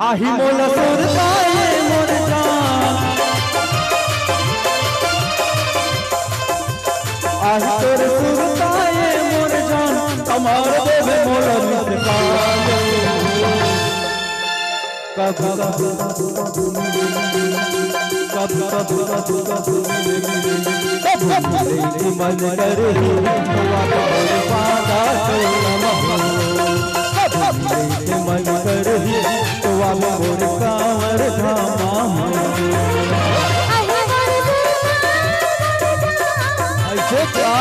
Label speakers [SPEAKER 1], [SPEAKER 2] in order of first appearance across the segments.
[SPEAKER 1] आही मोला सुरताए मोर जान आही तोर सुरताए मोर जान कमार देवे मोला मुस्कान कब मन करे मन करे तो आप मोर कांवर धामा ऐसे क्या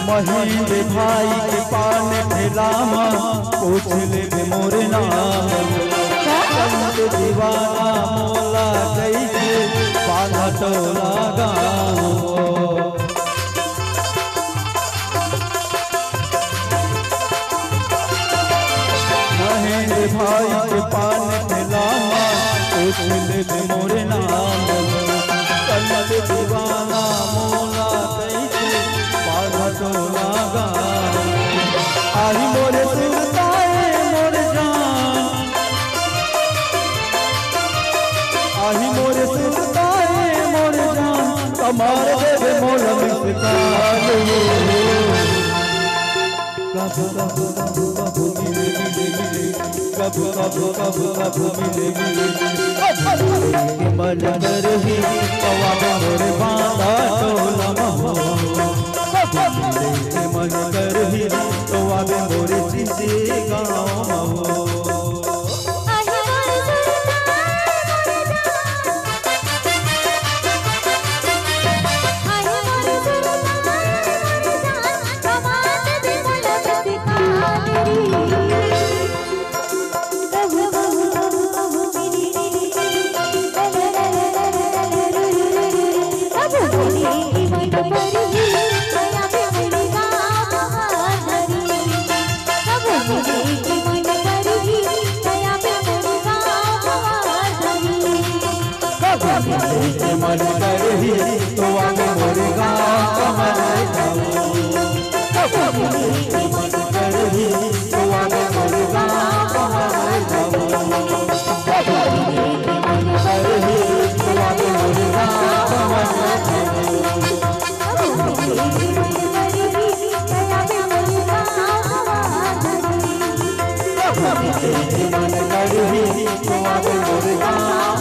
[SPEAKER 1] महीने भाई के पान ठेलामा पूछ ले मोर नाम संत दीवाना मोला कैसे बाधा टोला गाँव महीने भाई के पान ठेलामा पूछ ले मोर नाम संत दीवाना मोला आही मोरे सुरताए मोर जान आही मोरे सुरताए मोर जान कमार देवे मोर मुस्कान कब मिलेगी मन करही कवा मोर बांधा टोला मन करही तो आवे मोरे चिंते गाँव मन करही तो आगे मोर गाँव कमर मन करही तो आगे मोर गाँव कमर मन करही तो आगे मोर गाँव कमर मन करही तो आगे मोर गाँव